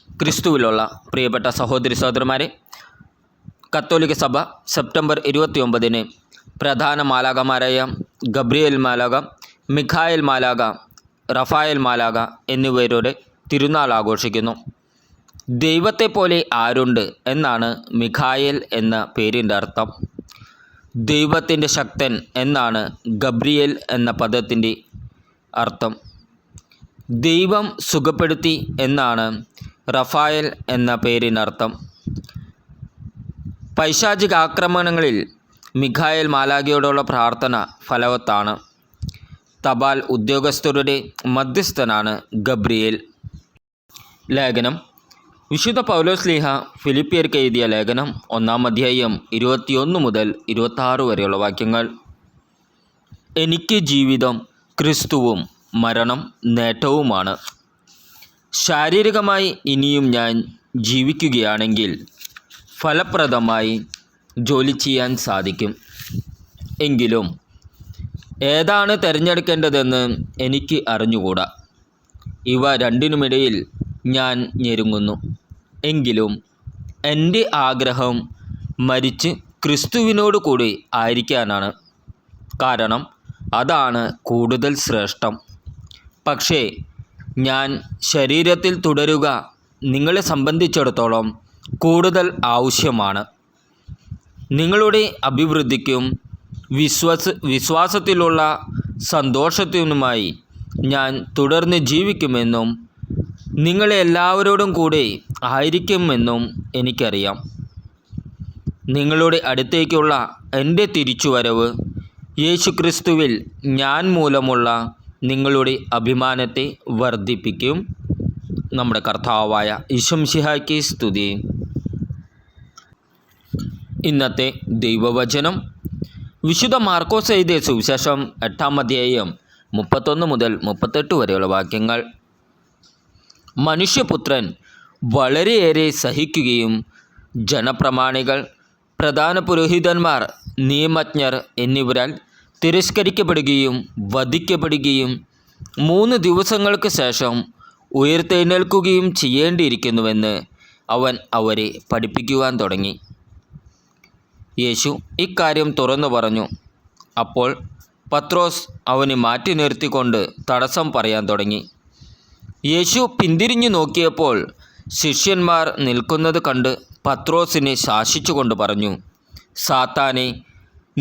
ക്രിസ്തുവിലുള്ള പ്രിയപ്പെട്ട സഹോദരി സഹോദരന്മാരെ, കത്തോലിക്ക സഭ സെപ്റ്റംബർ 29 പ്രധാന മാലാഖമാരായ ഗബ്രിയേൽ മാലാഖ, മിഖായേൽ മാലാഖ, റഫായേൽ മാലാഖ എന്നിവരുടെ തിരുനാൾ ആഘോഷിക്കുന്നു. ദൈവത്തെപ്പോലെ ആരുണ്ട് എന്നാണ് മിഖായേൽ എന്ന പേരിൻ്റെ അർത്ഥം. ദൈവത്തിൻ്റെ ശക്തൻ എന്നാണ് ഗബ്രിയേൽ എന്ന പദത്തിൻ്റെ അർത്ഥം. ദൈവം സുഖപ്പെടുത്തി എന്നാണ് റഫായേൽ എന്ന പേരിനർത്ഥം. പൈശാചിക ആക്രമണങ്ങളിൽ മിഖായേൽ മാലാഖയോടുള്ള പ്രാർത്ഥന ഫലവത്താണ്. തപാൽ ഉദ്യോഗസ്ഥരുടെ മധ്യസ്ഥനാണ് ഗബ്രിയേൽ. ലേഖനം വിശുദ്ധ പൗലോസ്ലീഹ ഫിലിപ്പിയർക്ക് എഴുതിയ ലേഖനം 1-ാം അധ്യായം 21 മുതൽ 26 വരെയുള്ള വാക്യങ്ങൾ. എനിക്ക് ജീവിതം ക്രിസ്തുവും മരണം നേട്ടവുമാണ്. ശാരീരികമായി ഇനിയും ഞാൻ ജീവിക്കുകയാണെങ്കിൽ ഫലപ്രദമായി ജോലി ചെയ്യാൻ സാധിക്കും. എങ്കിലും ഏതാണ് തിരഞ്ഞെടുക്കേണ്ടതെന്ന് എനിക്ക് അറിഞ്ഞുകൂടാ. ഇവ രണ്ടിനുമിടയിൽ ഞാൻ ഞെരുങ്ങുന്നു. എങ്കിലും എൻ്റെ ആഗ്രഹം മരിച്ച് ക്രിസ്തുവിനോട് കൂടി ആയിരിക്കാനാണ്. കാരണം അതാണ് കൂടുതൽ ശ്രേഷ്ഠം. പക്ഷേ ഞാൻ ശരീരത്തിൽ തുടരുക നിങ്ങളെ സംബന്ധിച്ചിടത്തോളം കൂടുതൽ ആവശ്യമാണ്. നിങ്ങളുടെ അഭിവൃദ്ധിക്കും വിശ്വാസത്തിലുള്ള സന്തോഷത്തിനുമായി ഞാൻ തുടർന്ന് ജീവിക്കുമെന്നും നിങ്ങളെ എല്ലാവരോടും കൂടെ ആയിരിക്കുമെന്നും എനിക്കറിയാം. നിങ്ങളുടെ അടുത്തേക്കുള്ള എൻ്റെ തിരിച്ചുവരവ് യേശുക്രിസ്തുവിൽ ഞാൻ മൂലമുള്ള നിങ്ങളുടെ അഭിമാനത്തെ വർദ്ധിപ്പിക്കും. നമ്മുടെ കർത്താവായ ഈശോമിശിഹായ്ക്ക് സ്തുതി. ഇന്നത്തെ ദൈവവചനം വിശുദ്ധ മാർക്കോസ് എഴുതിയ സുവിശേഷം 8-ാം അധ്യായം 31 മുതൽ 38 വരെയുള്ള വാക്യങ്ങൾ. മനുഷ്യപുത്രൻ വളരെയേറെ സഹിക്കുകയും ജനപ്രമാണികൾ, പ്രധാന പുരോഹിതന്മാർ, നിയമജ്ഞർ എന്നിവരാൽ തിരസ്കരിക്കപ്പെടുകയും വധിക്കപ്പെടുകയും 3 ദിവസങ്ങൾക്ക് ശേഷം ഉയർത്തെഴുന്നേൽക്കുകയും ചെയ്യേണ്ടിയിരിക്കുന്നുവെന്ന് അവൻ അവരെ പഠിപ്പിക്കുവാൻ തുടങ്ങി. യേശു ഇക്കാര്യം തുറന്നു പറഞ്ഞു. അപ്പോൾ പത്രോസ് അവനെ മാറ്റി നിർത്തിക്കൊണ്ട് തടസ്സം പറയാൻ തുടങ്ങി. യേശു പിന്തിരിഞ്ഞു നോക്കിയപ്പോൾ ശിഷ്യന്മാർ നിൽക്കുന്നത് കണ്ട് പത്രോസിനെ ശാസിച്ചുകൊണ്ട് പറഞ്ഞു, സാത്താനെ,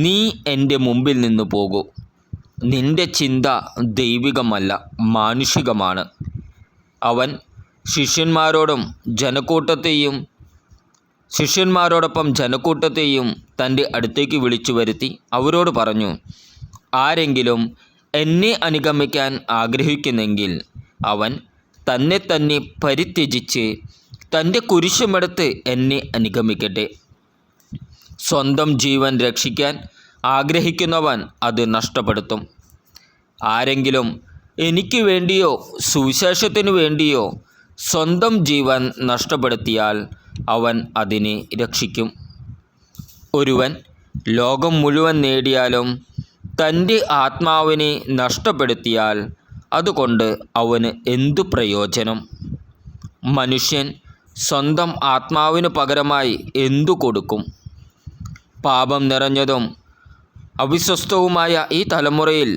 നീ എൻ്റെ മുമ്പിൽ നിന്ന് പോകൂ. നിൻ്റെ ചിന്ത ദൈവികമല്ല, മാനുഷികമാണ്. അവൻ ശിഷ്യന്മാരോടൊപ്പം ജനക്കൂട്ടത്തെയും തൻ്റെ അടുത്തേക്ക് വിളിച്ചു വരുത്തി അവരോട് പറഞ്ഞു, ആരെങ്കിലും എന്നെ അനുഗമിക്കാൻ ആഗ്രഹിക്കുന്നെങ്കിൽ അവൻ തന്നെ പരിത്യജിച്ച് തൻ്റെ കുരിശുമെടുത്ത് എന്നെ അനുഗമിക്കട്ടെ. സ്വന്തം ജീവൻ രക്ഷിക്കാൻ ആഗ്രഹിക്കുന്നവൻ അത് നഷ്ടപ്പെടുത്തും. ആരെങ്കിലും എനിക്ക് വേണ്ടിയോ സുവിശേഷത്തിനു വേണ്ടിയോ സ്വന്തം ജീവൻ നഷ്ടപ്പെടുത്തിയാൽ അവൻ അതിനെ രക്ഷിക്കും. ഒരുവൻ ലോകം മുഴുവൻ നേടിയാലും തൻ്റെ ആത്മാവിനെ നഷ്ടപ്പെടുത്തിയാൽ അതുകൊണ്ട് അവന് എന്തു പ്രയോജനം? മനുഷ്യൻ സ്വന്തം ആത്മാവിന് പകരമായി എന്തു കൊടുക്കും? പാപം നിറഞ്ഞതും അവിശ്വസ്തവുമായ ഈ തലമുറയിൽ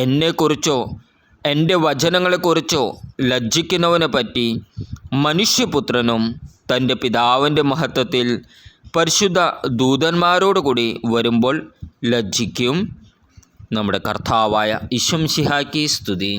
എന്നെക്കുറിച്ചോ എൻ്റെ വചനങ്ങളെക്കുറിച്ചോ ലജ്ജിക്കുന്നവനെ പറ്റി മനുഷ്യപുത്രനും തൻ്റെ പിതാവിൻ്റെ മഹത്വത്തിൽ പരിശുദ്ധ ദൂതന്മാരോടുകൂടി വരുമ്പോൾ ലജ്ജിക്കും. നമ്മുടെ കർത്താവായ ഈശോമിശിഹായ്ക്ക് സ്തുതി.